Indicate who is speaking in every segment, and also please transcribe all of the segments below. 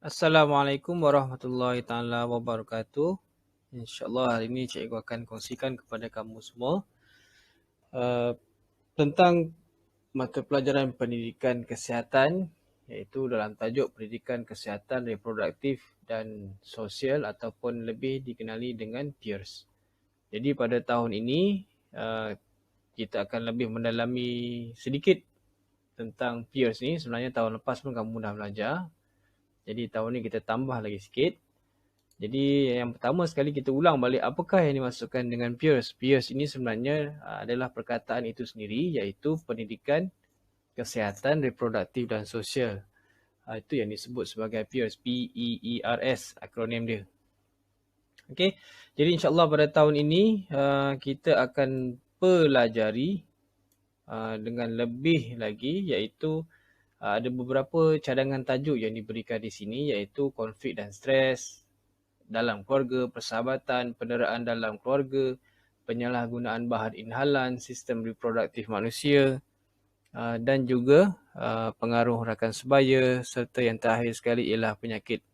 Speaker 1: Assalamualaikum warahmatullahi taala wabarakatuh. InsyaAllah hari ini cikgu akan kongsikan kepada kamu semua uh, tentang mata pelajaran pendidikan kesihatan, iaitu dalam tajuk pendidikan kesihatan reproduktif dan sosial ataupun lebih dikenali dengan peers. Jadi pada tahun ini kita akan lebih mendalami sedikit tentang peers ni. Sebenarnya tahun lepas pun kamu dah belajar. Jadi tahun ni kita tambah lagi sikit. Jadi yang pertama sekali kita ulang balik apakah yang dimasukkan dengan peers. Peers ini sebenarnya adalah perkataan itu sendiri, iaitu pendidikan kesihatan reproduktif dan sosial. Itu yang disebut sebagai peers, P-E-E-R-S, akronim dia. Okey, jadi insyaAllah pada tahun ini kita akan pelajari dengan lebih lagi, iaitu ada beberapa cadangan tajuk yang diberikan di sini, iaitu konflik dan stres dalam keluarga, persahabatan, penderaan dalam keluarga, penyalahgunaan bahan inhalan, sistem reproduktif manusia dan juga pengaruh rakan sebaya, serta yang terakhir sekali ialah penyakit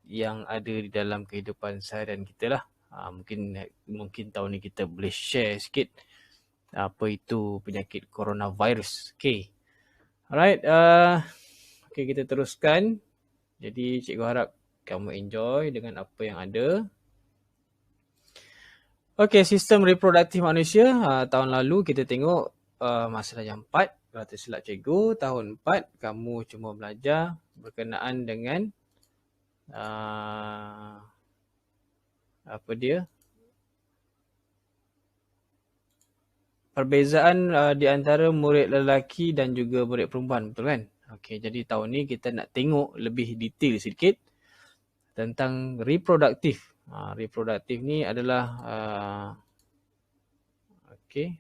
Speaker 1: yang ada di dalam kehidupan seharian kita lah. Mungkin tahun ni kita boleh share sikit apa itu penyakit coronavirus. Okay. Alright. Okay, kita teruskan. Jadi cikgu harap kamu enjoy dengan apa yang ada. Okey, sistem reproduktif manusia. Tahun lalu kita tengok masa darjah 4. Kalau tak silap cikgu, tahun 4 kamu cuma belajar berkenaan dengan perbezaan di antara murid lelaki dan juga murid perempuan, betul kan? Okey, jadi tahun ni kita nak tengok lebih detail sikit tentang reproduktif. Reproduktif ni adalah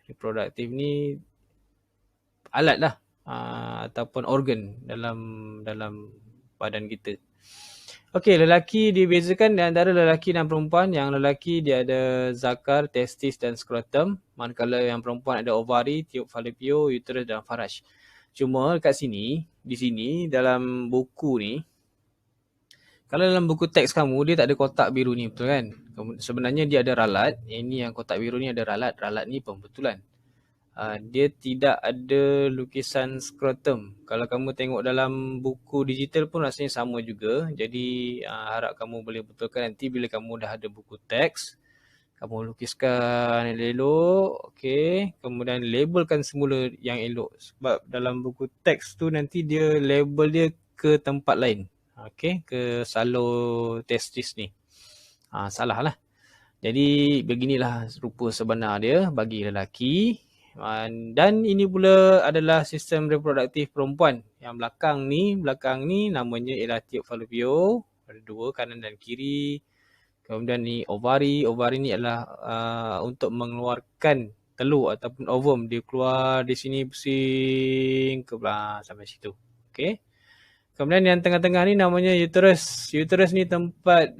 Speaker 1: reproduktif ni alat lah ataupun organ dalam badan kita. Okey, lelaki dibezakan di antara lelaki dan perempuan. Yang lelaki dia ada zakar, testis dan skrotum, manakala yang perempuan ada ovari, tiub falopio, uterus dan faraj. Cuma kat sini, di sini dalam buku ni, kalau dalam buku teks kamu dia tak ada kotak biru ni, betul kan? Sebenarnya dia ada ralat. Ini yang kotak biru ni ada ralat. Ralat ni pembetulan. Dia tidak ada lukisan skrotum. Kalau kamu tengok dalam buku digital pun rasanya sama juga. Jadi harap kamu boleh betulkan nanti bila kamu dah ada buku teks. Kamu lukiskan elok. Okay. Kemudian labelkan semula yang elok. Sebab dalam buku teks tu nanti dia label dia ke tempat lain. Okay. Ke salur testis ni. Salah lah. Jadi beginilah rupa sebenar dia bagi lelaki. Dan ini pula adalah sistem reproduktif perempuan. Yang belakang ni namanya ialah tiub falopio. Ada dua, kanan dan kiri. Kemudian ni ovari. Ovari ni adalah untuk mengeluarkan telur ataupun ovum. Dia keluar di sini pusing ke belah sampai situ. Okay. Kemudian yang tengah-tengah ni namanya uterus. Uterus ni tempat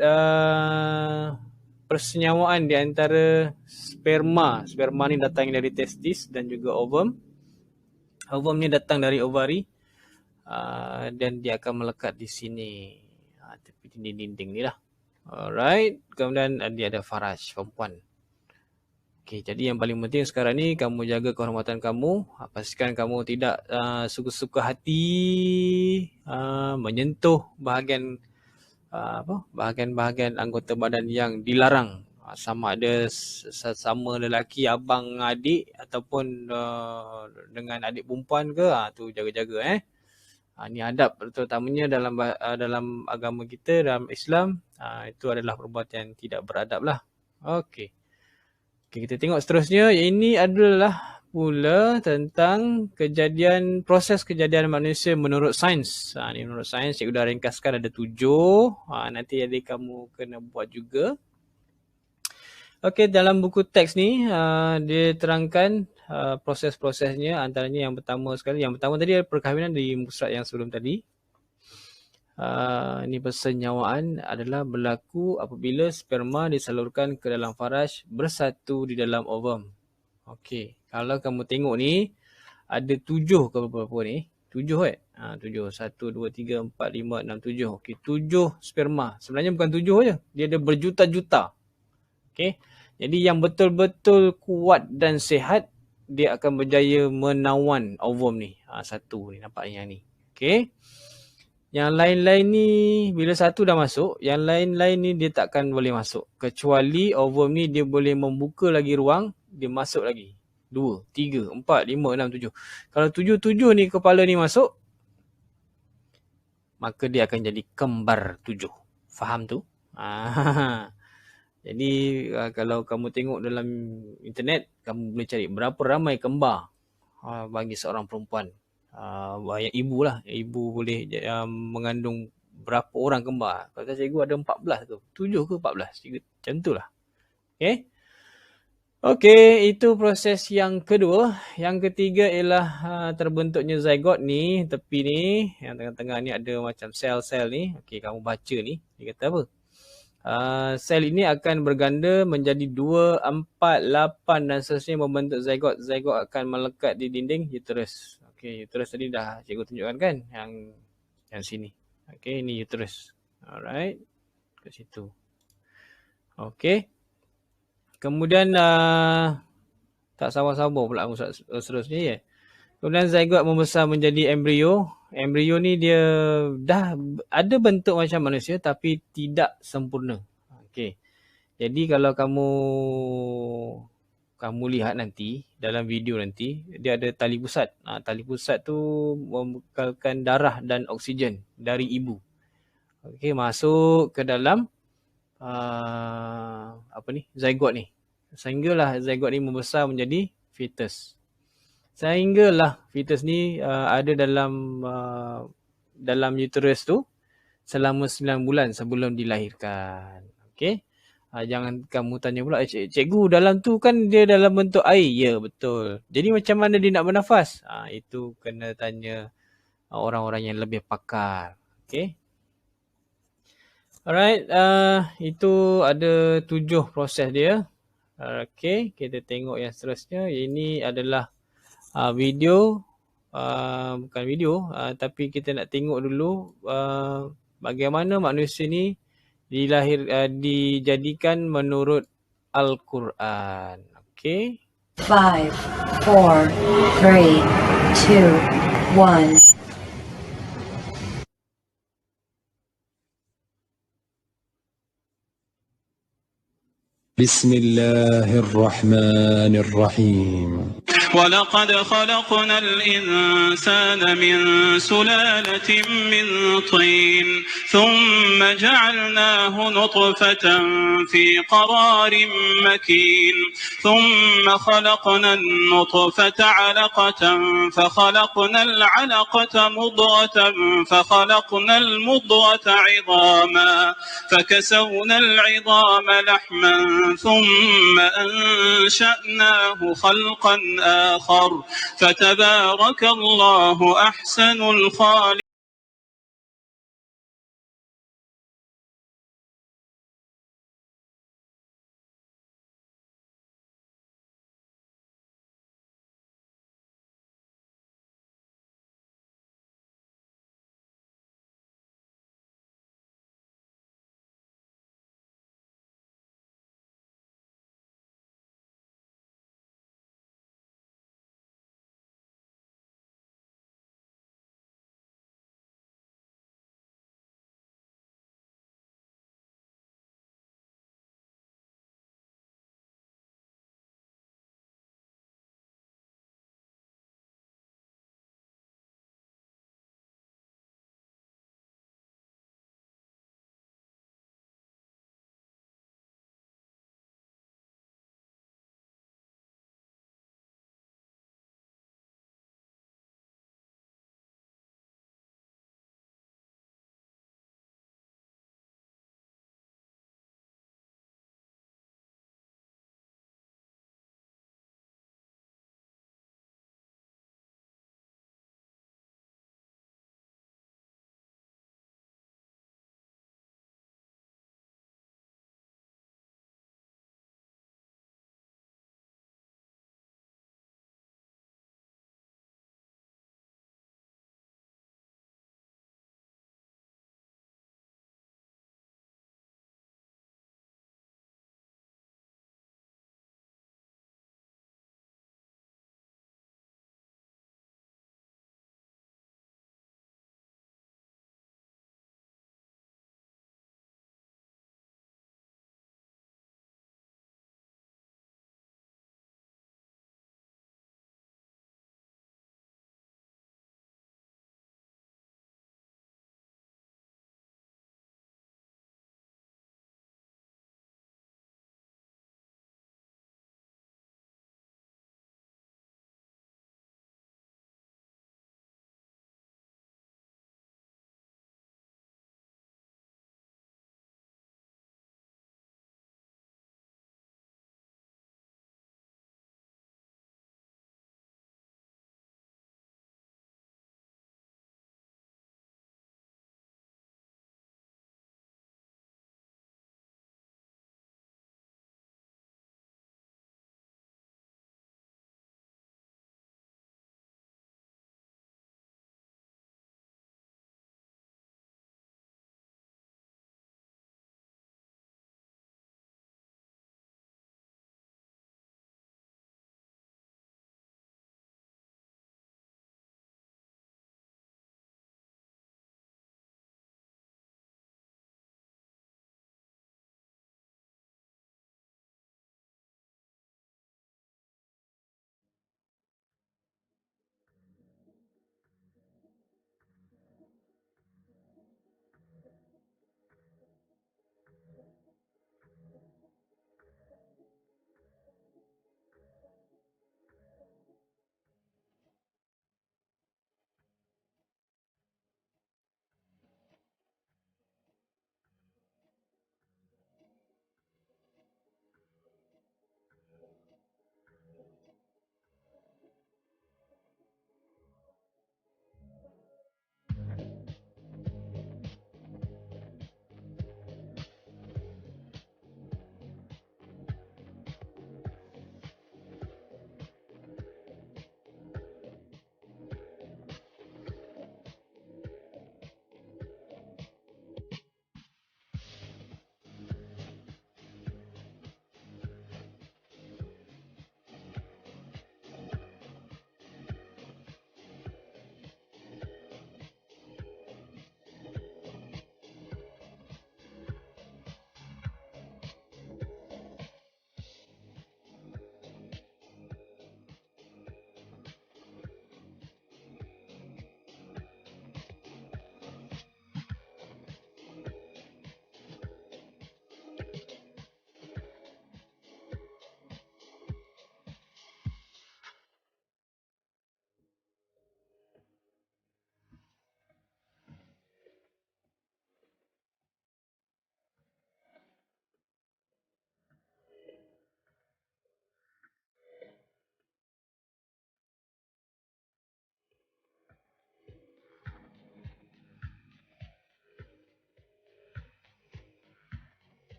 Speaker 1: persenyawaan di antara sperma. Sperma ni datang dari testis dan juga ovum. Ovum ni datang dari ovari dan dia akan melekat di sini. Tepi dinding-dinding ni lah. Alright. Kemudian dia ada faraj, perempuan. Okay, jadi yang paling penting sekarang ni kamu jaga kehormatan kamu. Pastikan kamu tidak suka-suka hati menyentuh bahagian anggota badan yang dilarang, sama ada sesama lelaki, abang, adik ataupun dengan adik perempuan ke, tu jaga-jaga Ini adab terutamanya dalam agama kita, dalam Islam. Itu adalah perbuatan yang tidak beradab lah. Okey, kita tengok seterusnya. Ini adalah pula tentang proses kejadian manusia menurut sains. Ini menurut sains, cikgu dah ringkaskan ada 7. Nanti adik kamu kena buat juga. Okey, dalam buku teks ni dia terangkan proses-prosesnya. Antaranya yang pertama tadi perkahwinan di musrat yang sebelum tadi. Ini persenyawaan adalah berlaku apabila sperma disalurkan ke dalam faraj bersatu di dalam ovum. Okey, kalau kamu tengok ni ada 7 ke berapa ni. 7 7. 1, 2, 3, 4, 5, 6, 7. Okey, 7 sperma. Sebenarnya bukan 7 je. Dia ada berjuta-juta. Okey. Jadi yang betul-betul kuat dan sihat, dia akan berjaya menawan ovum ni. Satu ni, nampak yang ni. Okey. Yang lain-lain ni, bila satu dah masuk, yang lain-lain ni dia takkan boleh masuk. Kecuali ovum ni dia boleh membuka lagi ruang, dia masuk lagi. 2, 3, 4, 5, 6, 7. Kalau 7 ni kepala ni masuk, maka dia akan jadi kembar 7. Faham tu? Jadi kalau kamu tengok dalam internet, kamu boleh cari berapa ramai kembar bagi seorang perempuan. Banyak ibu lah. Ibu boleh mengandung berapa orang kembar. Kata cikgu ada 14 ke? 7 ke 14? Macam tu lah. Okay. Okey, itu proses yang kedua. Yang ketiga ialah terbentuknya zygote ni, tepi ni, yang tengah-tengah ni ada macam sel-sel ni. Okey, kamu baca ni. Dia kata apa? Sel ini akan berganda menjadi 2, 4, 8 dan seterusnya membentuk zygote. Zygote akan melekat di dinding uterus. Okey, uterus tadi dah cikgu tunjukkan kan? Yang sini. Okey, ini uterus. Alright. Kat situ. Okey. Kemudian tak sabar-sabar pula seterusnya ya. Kemudian zygote membesar menjadi embrio. Embrio ni dia dah ada bentuk macam manusia tapi tidak sempurna. Okey. Jadi kalau kamu lihat nanti dalam video nanti, dia ada tali pusat. Tali pusat tu membekalkan darah dan oksigen dari ibu. Okey, masuk ke dalam zygote ni. Sehinggalah zygote ni membesar menjadi fetus. Sehinggalah fetus ni ada dalam uterus tu selama 9 bulan sebelum dilahirkan. Okey. Jangan kamu tanya pula, cikgu dalam tu kan dia dalam bentuk air. Ya, betul. Jadi macam mana dia nak bernafas? Itu kena tanya orang-orang yang lebih pakar. Okey. Alright, itu ada 7 proses dia. Okey, kita tengok yang seterusnya. Ini adalah video, bukan video, tapi kita nak tengok dulu bagaimana manusia ni dijadikan menurut Al-Quran. Okey.
Speaker 2: 5, 4, 3, 2, 1.
Speaker 3: بسم الله الرحمن الرحيم
Speaker 4: ولقد خلقنا الإنسان من سلالة من طين ثم جعلناه نطفة في قرار مكين ثم خلقنا النطفة علقة فخلقنا العلقة مضغة فخلقنا المضغة عظاما فكسونا العظام لحما ثم أنشأناه خلقا آخر فتبارك الله أحسن الخالقين.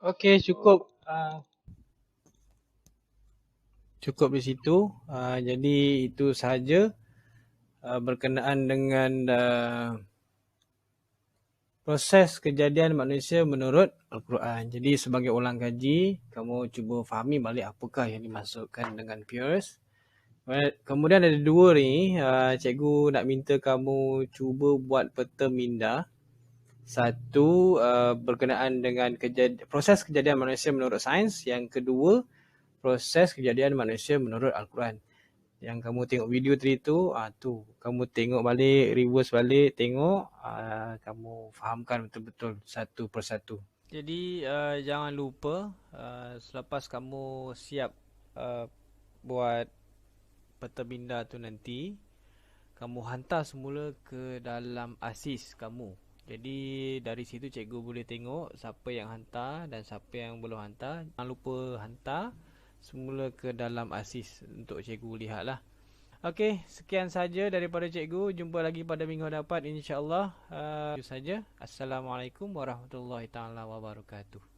Speaker 1: Okey, cukup. Cukup di situ. Jadi itu sahaja berkenaan dengan proses kejadian manusia menurut Al-Quran. Jadi sebagai ulang kaji, kamu cuba fahami balik apakah yang dimaksudkan dengan pures. Kemudian ada dua ni, cikgu nak minta kamu cuba buat peta minda. Satu, berkenaan dengan proses kejadian manusia menurut sains. Yang kedua, proses kejadian manusia menurut Al-Quran. Yang kamu tengok video tadi tu, kamu tengok balik, reverse balik, tengok, kamu fahamkan betul-betul satu persatu. Jadi jangan lupa selepas kamu siap buat peta minda tu nanti, kamu hantar semula ke dalam ASIS kamu. Jadi dari situ cikgu boleh tengok siapa yang hantar dan siapa yang belum hantar. Jangan lupa hantar semula ke dalam ASIS untuk cikgu lihat lah. Okey, sekian saja daripada cikgu. Jumpa lagi pada minggu hadapan insya-Allah. Itu saja. Assalamualaikum warahmatullahi taala wabarakatuh.